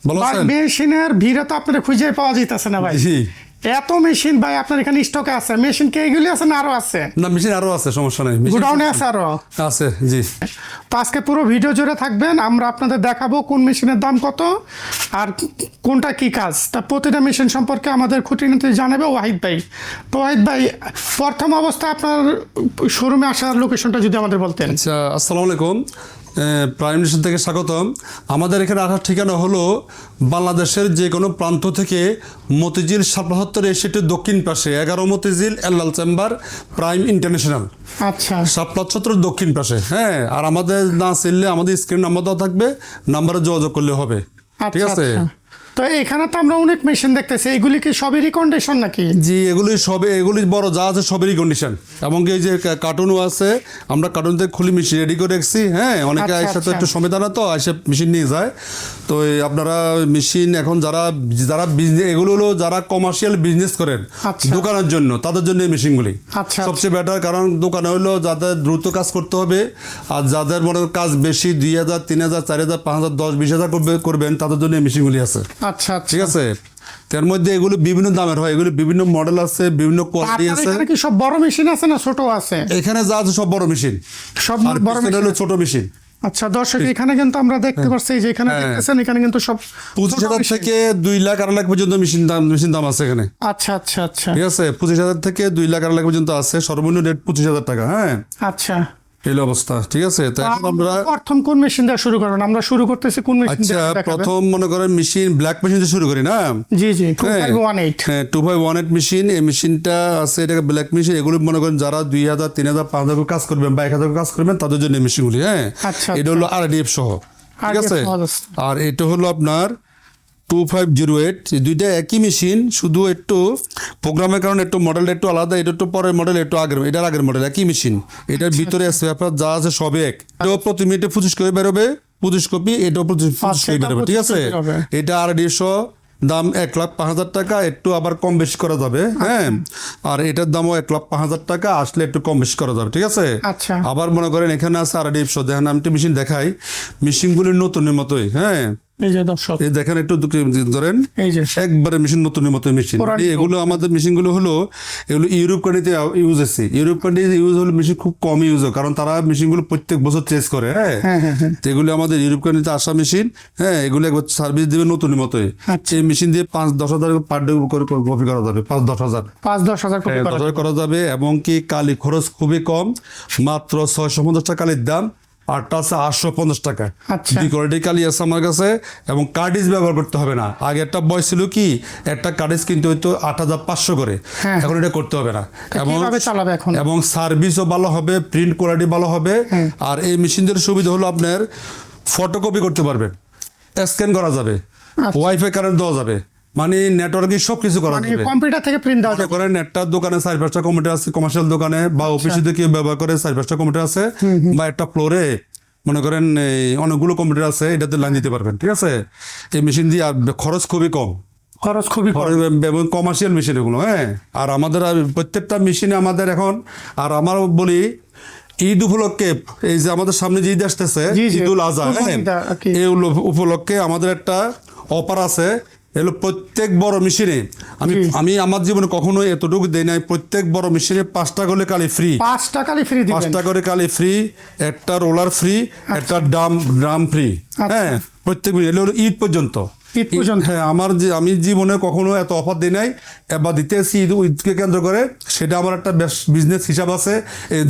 ভালো আছেন? মেশিনের ভিড়ে তো আপনার খুঁজে পাওয়া যাইতেছে না ভাই। জি। এত মেশিন ভাই আপনার এখানে স্টকে আছে, মেশিন কি এগুলি আছে না আরো আছে? না, মেশিন আরো আছে, সমস্যা নাই। গোডাউনে আছে আরো? আছে, জি। তো আজকে পুরো ভিডিও জুড়ে থাকবেন, আমরা আপনাদের দেখাবো কোন মেশিনের দাম কত আর কোনটা কি কাজ। তা প্রতিটা মেশিন সম্পর্কে আমাদের খুঁটিনাটি জানাবে ওয়াহিদ ভাই। তো ওয়াহিদ ভাই, প্রথম অবস্থায় আপনার শোরুমে আসার লোকেশনটা যদি আমাদের বলতেন। আচ্ছা, আসসালামু আলাইকুম। প্রাইম মিশন থেকে স্বাগতম। আমাদের এখানে আসার ঠিকানা হলো বাংলাদেশের যে কোনো প্রান্ত থেকে মতিঝিল সাপ্লাহত্তর এসে দক্ষিণ পাশে 11 মতিঝিল এল্লাল চেম্বার প্রাইম ইন্টারন্যাশনাল আচ্ছা, সাপ্লাহত্তর দক্ষিণ পাশে। হ্যাঁ, আর আমাদের না চিনলে আমাদের স্ক্রিন নাম্বার দেওয়া থাকবে, নাম্বারে যোগাযোগ করলে হবে। ঠিক আছে। তো এখানে তো আমরা অনেক মেশিন দেখতেছি, এগুলি কি সবেরই কন্ডিশন নাকি? জি, এগুলি বড় যা আছে সবেরই কন্ডিশন, এবং এই যে কার্টুনও আছে, আমরা কার্টুন থেকে খুলি মেশিন রেডি করে রাখছি। হ্যাঁ, অনেকে আইসা তো একটু সময় দানা তো আইসা মেশিন নিয়ে যায়। তো আপনারা মেশিন এখন যারা বিজনেস, এগুলো হলো যারা কমার্শিয়াল বিজনেস করেন দোকানের জন্য, তাদের জন্য এই মেশিনগুলি সবচেয়ে বেটার। কারণ দোকানে হলো যাদের দ্রুত কাজ করতে হবে, আর যাদের মনে কাজ বেশি 2000, 3000, 4000, 5000, 10, 20,000 করবেন, তাদের জন্য এই মেশিনগুলি আছে। আচ্ছা, ঠিক আছে। তার মধ্যে এগুলো বিভিন্ন দামের হয়, এগুলো বিভিন্ন মডেল আছে, বিভিন্ন কোয়ালিটি আছে। এখানে কি সব বড় মেশিন আছে না ছোট আছে? এখানে যা আছে সব বড় মেশিন, সব আর বড় পিছনে মেশিন হলো ছোট মেশিন। আচ্ছা দর্শক, এখানে কিন্তু আমরা দেখতে পাচ্ছি যে এখানে দেখতেছেন এখানে কিন্তু সব 25,000 থেকে 2 লাখ 2.5 লাখ পর্যন্ত মেশিন দাম আছে এখানে। আচ্ছা আচ্ছা আচ্ছা, ঠিক আছে। 25,000 থেকে 2 লাখ 2.5 লাখ পর্যন্ত আছে, সর্বনিম্ন রেট 25,000 টাকা। হ্যাঁ, আচ্ছা, এই অবস্থা। ঠিক আছে। তো এখন আমরা প্রথম কোন মেশিন দিয়ে শুরু করবেন? আমরা শুরু করতেছি কোন মেশিন আচ্ছা, দিয়ে? প্রথম মনে করেন মেশিন ব্ল্যাক মেশিন দিয়ে শুরু করি না? জি জি, 2518। হ্যাঁ, 2518 মেশিন। এই মেশিনটা আছে, এটা ব্ল্যাক মেশিন। এগুলো মনে করেন যারা 2000, 3000, 5000 কাজ করবেন বা 1000 কাজ করবেন, তাদের জন্য এই মেশিনগুলি। হ্যাঁ, এটা হলো RDF সহ। ঠিক আছে। আর এটা হলো আপনার 2508। দুইটা একই মেশিন, শুধু একটু প্রোগ্রামের কারণে একটু মডেলটা একটু আলাদা। এটা একটু পরের মডেল, একটু এটার আগের মডেল, একই মেশিন। এটার ভিতরে ব্যাপার যা আছে সবে এক। এটাও প্রতি মিনিটে 25 করে বেরোবে, 25 কপি। এটাও 25 করে বেরোবে। ঠিক আছে। এটা RDF দাম 1,05,000 টাকা, একটু আবার কম বেশি করা যাবে। হ্যাঁ, আর এটার দামও 1,05,000 টাকা, আসলে একটু কম বেশি করা যাবে। ঠিক আছে। আবার মনে করেন এখানে আছে RDF দেখেন, আমি মেশিন দেখাই, মেশিনগুলির নতুনের মতোই। হ্যাঁ, এই যে দর্শক, এই দেখেন, একটু ধরেন, এই যে একবারে মেশিন নতুনের মতো মেশিন। এগুলো আমাদের মেশিনগুলো হলো এগুলো ইউরোপ কান্ট্রিতে ইউজ আছে। ইউরোপ কান্ট্রিতে ইউজ হলো মেশিন খুব কম ইউজ হয়, কারণ তারা মেশিনগুলো প্রত্যেক বছর চেঞ্জ করে। হ্যাঁ, এগুলো আমাদের ইউরোপ কান্ট্রিতে আসা মেশিন। হ্যাঁ, এগুলো একবার সার্ভিস দিবে নতুনের মতোই। এই মেশিন দিয়ে 5-10 হাজার পার ডে করে কপি করা যাবে। 5-10 হাজার 5-10 হাজার করা যাবে। এবং কি কালি খরচ খুবই কম, মাত্র 650 টাকা কালির দাম। আরটা আছে 850 টাকা। দুই কোয়ালিটি কালি আছে আমার কাছে, এবং কার্ডিজ ব্যবহার করতে হবে না। আগে একটা বয়স ছিল কি, একটা কার্ডিজ কিনতে হইতো 8,500 করে, এখন এটা করতে হবে না। এবং সার্ভিসও ভালো হবে, প্রিন্ট কোয়ালিটি ভালো হবে। আর এই মেশিনদের সুবিধা হলো আপনার ফটোকপি করতে পারবেন, স্ক্যান করা যাবে, ওয়াইফাই কারেন্ট দেওয়া যাবে, মানে নেটওয়ার্কিং সবকিছু করা যাবে। কম্পিউটার থেকে প্রিন্ট দেওয়া যাবে। করেন একটা দোকানে 4-5টা কম্পিউটার আছে, কমার্শিয়াল দোকানে বা অফিসে কেউ ব্যবহার করে 4-5টা কম্পিউটার আছে, বা একটা ফ্লোরে মনে করেন অনেকগুলো কম্পিউটার আছে, এটাতে লাইন দিতে পারবেন। ঠিক আছে। এই মেশিন দিয়ে আর খরচ খুবই কম, এবং কমার্শিয়াল মেশিন এগুলো। হ্যাঁ, আর আমাদের প্রত্যেকটা মেশিনে আমাদের এখন, আর আমার বলি ঈদ উপলক্ষে, এই যে আমাদের সামনে যে ঈদ আসতেছে, ঈদুল আজহা, এই উপলক্ষে আমাদের একটা অফার আছে। এগুলো প্রত্যেক বড় মেশিনে, আমি আমার জীবনে কখনো এতটুকু দেই নাই, প্রত্যেক বড় মেশিনে 5টা করে কালি ফ্রি। 5টা করে কালি ফ্রি, একটা রোলার ফ্রি, একটা ড্রাম ফ্রি। হ্যাঁ, প্রত্যেক হলো ঈদ পর্যন্ত। হ্যাঁ, আমি জীবনে কখনো এত অফার দিই নাই, এবার দিতেছি ঈদকে কেন্দ্র করে। সেটা আমার একটা বেশ বিজনেস হিসাব আছে,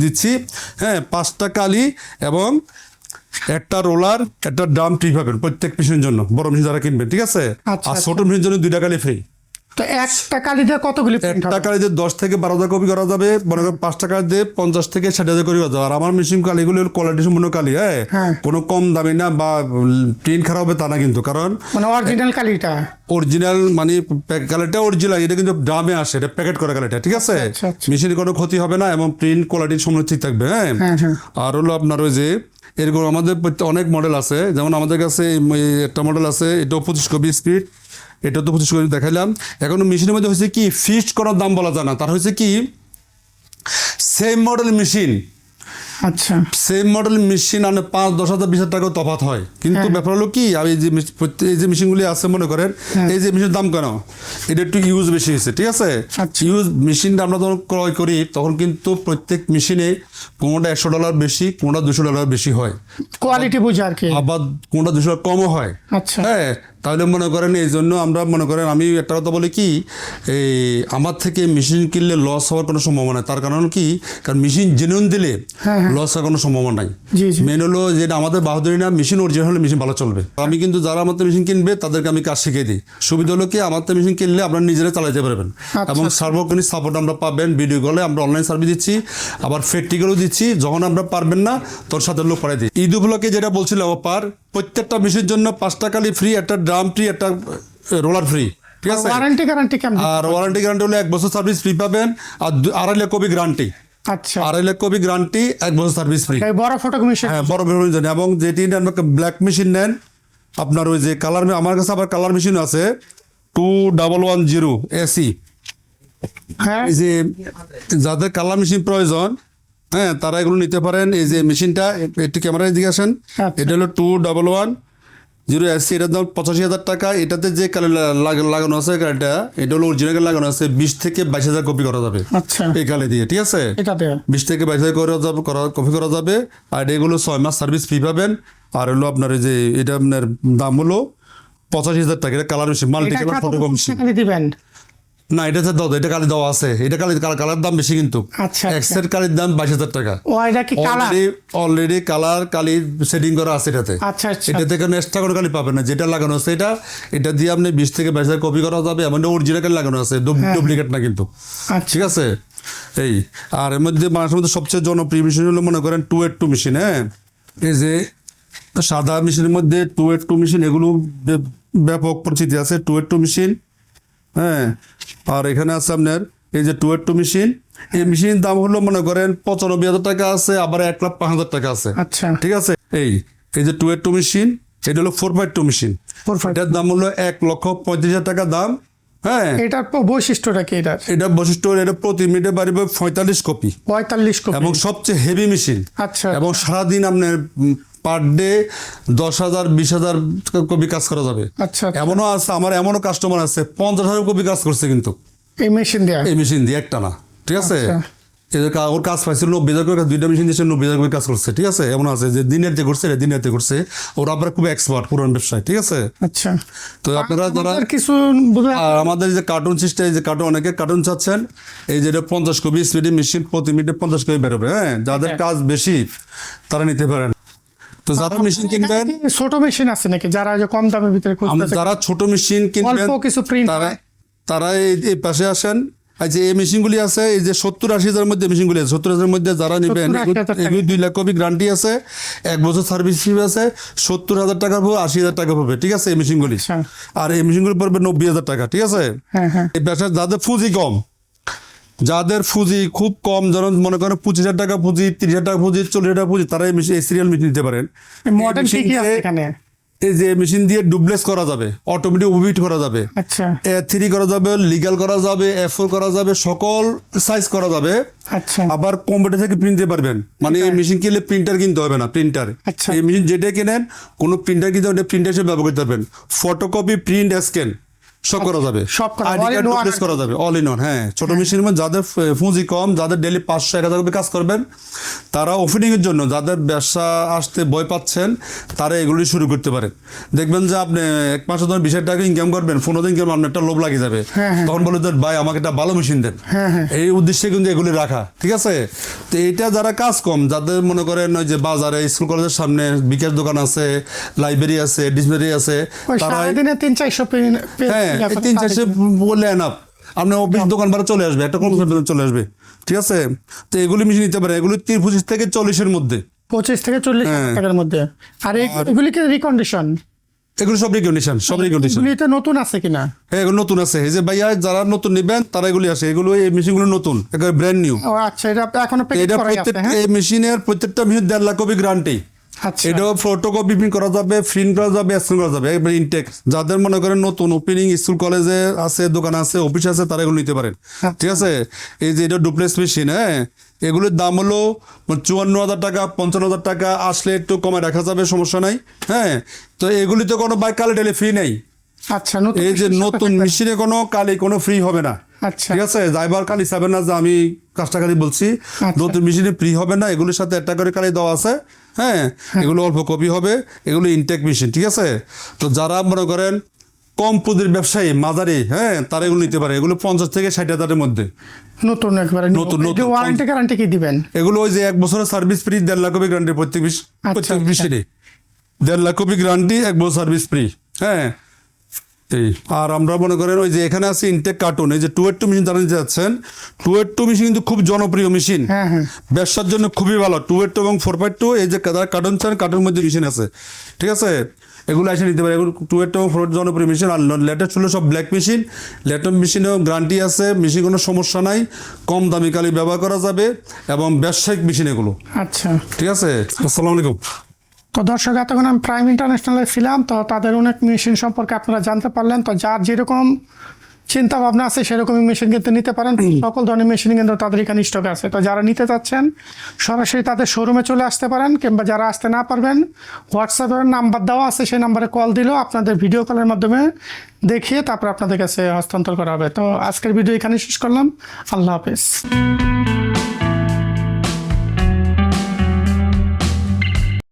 দিচ্ছি। হ্যাঁ, 5টা কালি এবং একটা রোলার, একটা ড্রাম ফ্রি পাবেন প্রত্যেক মেশিনের জন্য, বড় মেশিন যারা কিনবেন। ঠিক আছে। আর ছোট মেশিনের জন্য 2টা কালি ফ্রি। তো একটা কালি দিয়ে কতগুলি? একটা কালি দিয়ে 10 থেকে 12,000 কপি করা যাবে। মনে করেন 5টা কালি দিয়ে 50 থেকে 60,000 কপি করা যাবে। আর আমার মেশিন কালিগুলো কোয়ালিটি সম্পূর্ণ কালি। হ্যাঁ, কোনো কম দামি না বা প্রিন্ট খারাপ হবে তা না, কিন্তু কারণ অরিজিনাল কালিটা, অরিজিনাল মানে কালিটা অরিজিনাল, এটা কিন্তু ড্রামে আসে, এটা প্যাকেট করা কালিটা। ঠিক আছে। মেশিনের কোনো ক্ষতি হবে না, এবং প্রিন্ট কোয়ালিটি সম্পূর্ণ ঠিক থাকবে। হ্যাঁ, আর হলো আপনার ওই যে এরকম আমাদের অনেক মডেল আছে। যেমন আমাদের কাছে একটা মডেল আছে, এটাও 25 কপি স্পিড, এটা তো 25 কপি দেখাইলাম। এখন মেশিনের মধ্যে হয়েছে কি, ফিক্সড করার দাম বলা যায় না। তার হয়েছে কি, সেম মডেল মেশিন আচ্ছা সেম মডেল মেশিন আনে 5-10 হাজার 20 হাজার টাকা তফাৎ হয়, কিন্তু ব্যাপার হলো কি আমি এই যে মেশিনগুলি আছে মনে করেন এই যে মেশিনের দাম কেন, এটা একটু ইউজ বেশি হয়েছে, ঠিক আছে। আচ্ছা। ইউজ মেশিনটা আমরা যখন ক্রয় করি তখন কিন্তু প্রত্যেক মেশিনে কোনোটা $100 বেশি, কোনোটা $200 বেশি হয়, কোয়ালিটি বুঝে আর কি। আবার কোনোটা $200 কমও হয়। আচ্ছা হ্যাঁ, তাহলে মনে করেন এই জন্য আমরা মনে করেন আমি একটা কথা বলি কি, এই আমার থেকে মেশিন কিনলে লস হওয়ার কোনো সম্ভাবনা নাই। তার কারণ কি, কারণ মেশিন জেনুইন দিলে লস হওয়ার কোনো সম্ভাবনা নাই। জি জি মেন হলো যেটা আমাদের বাহাদুরি না, মেশিন অরিজিনাল হলে মেশিন ভালো চলবে। আমি কিন্তু যারা আমার মেশিন কিনবে তাদেরকে আমি কাজ শিখিয়ে দিই। সুবিধা হলো কি, আমার মেশিন কিনলে আপনারা নিজেরা চালাতে পারবেন এবং সার্বক্ষণিক সাপোর্ট আমরা পাবেন। ভিডিও কলে আমরা অনলাইন সার্ভিস দিচ্ছি, আবার প্র্যাকটিক্যালও দিচ্ছি। যখন আমরা পারবেন না তোর সাথে লোক পাঠিয়ে দিই। ঈদ উপলক্ষে যেটা বলছিলাম অপার, প্রত্যেকটা মেশিনের জন্য 5টা কালি ফ্রি, একটা ড্রাম ফ্রি, একটা রোলার ফ্রি, ঠিক আছে। ওয়ারেন্টি গ্যারান্টি কেমন? আর ওয়ারেন্টি গ্যারান্টি হলো 1 বছর সার্ভিস ফ্রি পাবেন, আর 2.5 লাখ কপি গ্যারান্টি। আচ্ছা 2.5 লাখ কপি গ্যারান্টি, 1 বছর সার্ভিস ফ্রি। এই বড় ফটো মেশিন। হ্যাঁ, বড় মেশিন জানি। এবং যেটি নেন ব্ল্যাক মেশিন নেন, আপনার ওই যে কালার, আমার কাছে আবার কালার মেশিন আছে 2110 এসি। হ্যাঁ এই যে যাদের কালার মেশিন প্রয়োজন, হ্যাঁ, তারা এগুলো নিতে পারেন। এই যে মেশিনটা একটু ক্যামেরায় দিকে আসেন। আচ্ছা। এটা হলো 2110 এসি, এটার দাম 85,000 টাকা। এটাতে যে কালার লাগানো আছে কালারটা, এটা হলো অরিজিনাল লাগানো আছে। 20 থেকে 22 হাজার কপি করা যাবে আচ্ছা এই কালে দিয়ে, ঠিক আছে। এটাতে 20 থেকে 22 হাজার কপি করা যাবে। আর এগুলো 6 মাস সার্ভিস ফ্রি পাবেন। আর হলো আপনার এই যে এটা আপনার দাম হলো 85,000 টাকা। এটা colour machine, multi colour photocopy machine. দিবেন না, এটাতে দাও, এটা কালি দেওয়া আছে। এটা কালার দাম বেশি কিন্তু। আচ্ছা, এক্সের কালির দাম 22,000 টাকা। ও এটা কি কালার? অলরেডি কালার কালি সেটিং করা আছে এটাতে। আচ্ছা আচ্ছা এটা থেকে এক্সট্রা করে কালি পাবেন না, যেটা লাগানো আছে এটা দিয়ে আপনি 20 থেকে 22 হাজার কপি করা যাবে। এমন অরিজিনাল কালি লাগানো আছে, ডুপ্লিকেট না কিন্তু, আচ্ছা ঠিক আছে। এই আর এর মধ্যে মানুষের মধ্যে সবচেয়ে জনপ্রিয় মেশিন হলো মনে করেন 282 মেশিন। হ্যাঁ, এই যে সাদা মেশিনের মধ্যে 282 মেশিন, এগুলো ব্যাপক পরিচিতি আছে 282 মেশিন। হ্যাঁ, আর এখানে আছে আপনার এই যে 282 মেশিন। এই মেশিনের দাম হলো মনে করেন 95,000 টাকা আছে, আবার 1,05,000 টাকা আছে, আচ্ছা ঠিক আছে। এই যে 282 মেশিন, এটা হলো 4x2 মেশিন। 4x2 এটার দাম হলো 1,35,000 টাকা দাম। হ্যাঁ, এটার বৈশিষ্ট্যটা কি? এটা বৈশিষ্ট্য, এটা প্রতি মিনিটে বাড়বে 45 কপি 45 কপি এবং সবচেয়ে হেভি মেশিন। আচ্ছা এবং সারাদিন আপনার পার ডে 10,000 20,000 কপি কাজ করা যাবে। আচ্ছা এমনও আছে, আমার এমনও কাস্টমার আছে 50,000 কপি কাজ করছে কিন্তু এই মেশিন দিয়ে, এই মেশিন দিয়ে একটা না, ঠিক আছে। আচ্ছা। ওর কাজ পাইছিল 90,000 করে, 2টা মেশিন দিয়েছে 90,000 করে কাজ করছে, ঠিক আছে। এমন আছে যে দিনের করছে, দিনের করছে। ওরা আপনারা খুব এক্সপার্ট পুরান ব্যবসায়, ঠিক আছে। আচ্ছা তো আপনারা যারা আমাদের কিছু বোধহয় আর আমাদের যে কার্টুন সিস্টেম, যে কার্টুন অনেকে কার্টুন চাচ্ছেন, এই যে 50 কপি স্পিডে মেশিন, প্রতি মিনিটে 50 কপি বেরোবে। হ্যাঁ, যাদের কাজ বেশি তারা নিতে পারেন। তো যারা মেশিন কিনবেন, ছোট মেশিন আছে নাকি যারা যে কম দামের ভিতরে খুঁজতেছে? যারা ছোট মেশিন কিনবেন অল্প কিছু প্রিন্ট তারা এই পাশে আসেন। আচ্ছা, এই মেশিনগুলি আছে এই যে 70-80 হাজারের মধ্যে মেশিনগুলি আছে। 70,000 মধ্যে যারা নেবেন, 70,000 এগুলি 2 লাখ কপি গ্যারান্টি আছে, 1 বছর সার্ভিস ফি আছে। 70,000 টাকা পড়বে, 80,000 টাকা পড়বে, ঠিক আছে এই মেশিনগুলি। আচ্ছা। আর এই মেশিনগুলি পড়বে 90,000 টাকা, ঠিক আছে। হ্যাঁ হ্যাঁ এই ব্যবসা যাদের পুঁজি কম, যাদের পুঁজি খুব কম, যেমন মনে করেন 25,000 টাকা পুঁজি, 30,000 টাকা পুঁজি, 40,000 টাকা পুঁজি, তারা এই সিরিয়াল মেশিন নিতে পারেন। মডেল কি কি আছে এখানে? এই যে মেশিন দিয়ে ডুপ্লেস করা যাবে, অটোমেটিক ওভিট করা যাবে, আচ্ছা A3 করা যাবে, লিগ্যাল করা যাবে, A4 করা যাবে, সকল সাইজ করা যাবে। আচ্ছা আবার কম্পিউটার থেকে প্রিন্ট দিতে পারবেন। মানে এই মেশিন কিনলে প্রিন্টার কিনতে হবে না, প্রিন্টার। আচ্ছা। এই মেশিন যেটা কেনেন, কোনো প্রিন্টার কিনতে হবে, প্রিন্টার হিসেবে ব্যবহার করতে পারবেন। ফটোকপি, প্রিন্ট, স্ক্যান সব করা যাবে, সব করা, ID all in card one duplex করা যাবে, অল ইন ওয়ান। হ্যাঁ, ছোট মেশিনের মধ্যে যাদের পুঁজি কম, যাদের ডেলি 500-1000 কপি কাজ করবেন, তারা ওপেনিং এর জন্য, যাদের ব্যবসা আসতে ভয় পাচ্ছেন, তারা এগুলি শুরু করতে পারেন। দেখবেন যে আপনি 1 মাসে ধরে 20,000 টাকা ইনকাম করবেন, 15 দিন ইনকাম, আপনার একটা লোভ লাগিয়ে যাবে। তখন বলে দেন, ভাই আমাকে একটা ভালো মেশিন দেন। এই উদ্দেশ্যে কিন্তু এগুলি রাখা, ঠিক আছে। তো এইটা যারা কাজ কম, যাদের মনে করেন ওই যে বাজারে, স্কুল কলেজের সামনে বিকাশ দোকান আছে, লাইব্রেরি আছে, ডিসপ্লে আছে, তারা সারাদিনে 300-400 হ্যাঁ 300-400 বলে এনাফ। আপনার অফিস দোকান ভাড়া চলে আসবে, একটা কর্মচারী চলে আসবে, ঠিক আছে। তো এগুলি মেশিন নিতে পারে, এগুলি 25 থেকে 40-এর মধ্যে, 25 থেকে 40 টাকার মধ্যে। আর এগুলি কি রিকন্ডিশন? এগুলো সব রিকন্ডিশন, সব রিকন্ডিশন। এগুলিতে নতুন আছে কিনা? হ্যাঁ, এগুলো নতুন আছে। এই যে ভাইয়া যারা নতুন নেবেন তারা এগুলি আসে, এগুলো এই মেশিনগুলো নতুন, একেবারে ব্র্যান্ড নিউ। ও আচ্ছা, এটা এখনো প্যাকেট এটা করাই আছে? হ্যাঁ, এই মেশিনের প্রত্যেকটা মেশিন 1.5 লাখ কপি গ্যারান্টি। আচ্ছা এটাও ফটোকপি প্রিন্ট করা যাবে, প্রিন্ট করা যাবে, স্ক্যান করা যাবে, একবার ইনটেক। যাদের মনে করেন নতুন ওপেনিং, স্কুল কলেজে আছে, দোকান আছে, অফিস আছে, তারা এগুলো নিতে পারেন, ঠিক আছে। এই যে এটা ডুপ্লেস মেশিন, হ্যাঁ, এগুলোর দাম হলো 54,000 টাকা, 55,000 টাকা, আসলে একটু কমে রাখা যাবে, সমস্যা নাই। হ্যাঁ, তো এগুলিতে কোনো বাইক কালি টালি ফ্রি নেই। আচ্ছা, এই যে machine নতুন থাকবে। মেশিনে কোনো কালি কোনো ফ্রি হবে না। আচ্ছা ঠিক আছে, ড্রাইভার কালি চাবেন না যে আমি কাজটা কালি বলছি, আচ্ছা। নতুন মেশিনে ফ্রি হবে না। এগুলোর সাথে একটা করে কালি দেওয়া আছে। হ্যাঁ, এগুলো অল্প কপি হবে, এগুলো ইনটেক মেশিন। ঠিক আছে, তো যারা মনে করেন কম পুঁজির ব্যবসায়ী মাঝারি, হ্যাঁ, তারা এগুলো নিতে পারে। এগুলো 50 থেকে 60,000-এর মধ্যে নতুন একবারে নতুন, নতুন নতুন। ওয়ারেন্টি গ্যারান্টি কি দিবেন? এগুলো ওই যে 1 বছরের service free, 1.5 lakh copy guarantee প্রত্যেক আচ্ছা। মেশিনে। 1.5 লাখ কপি গ্যারান্টি, 1 বছর সার্ভিস ফ্রি। হ্যাঁ, এই আর আমরা মনে করেন ওই যে এখানে আছে ইনটেক কার্টুন, এই যে 282 মেশিন যারা নিতে যাচ্ছেন, 282 মেশিন কিন্তু খুব জনপ্রিয় মেশিন, হ্যাঁ হ্যাঁ ব্যবসার জন্য খুবই ভালো। 282 এবং 4.2 এই যে কার্টুন চান, কার্টুনের মধ্যে মেশিন আছে। ঠিক আছে, এগুলো এসে নিতে পারে। এগুলো 282 এবং 482 জনপ্রিয় মেশিন। আর লেটেস্ট হলো সব ব্ল্যাক মেশিন। লেটেস্ট মেশিনেও গ্যারান্টি আছে, মেশিন কোনো সমস্যা নাই, কম দামি কালি ব্যবহার করা যাবে এবং ব্যবসায়িক মেশিন এগুলো। আচ্ছা। ঠিক আছে, আসসালামু আলাইকুম। তো দর্শক, এতক্ষণ আমি প্রাইম ইন্টারন্যাশনালে ছিলাম, তো তাদের অনেক মেশিন সম্পর্কে আপনারা জানতে পারলেন। তো যার যেরকম চিন্তা ভাবনা আছে সেরকমই মেশিন কিন্তু নিতে পারেন। সকল ধরনের মেশিন কিন্তু তাদের এখানে স্টক আছে। তো যারা নিতে চাচ্ছেন সরাসরি তাদের শোরুমে চলে আসতে পারেন, কিংবা যারা আসতে না পারবেন হোয়াটসঅ্যাপের নাম্বার দেওয়া আছে, সেই নাম্বারে কল দিলেও আপনাদের ভিডিও কলের মাধ্যমে দেখিয়ে তারপর আপনাদের কাছে হস্তান্তর করা হবে। তো আজকের ভিডিও এখানে শেষ করলাম। আল্লাহ হাফেজ।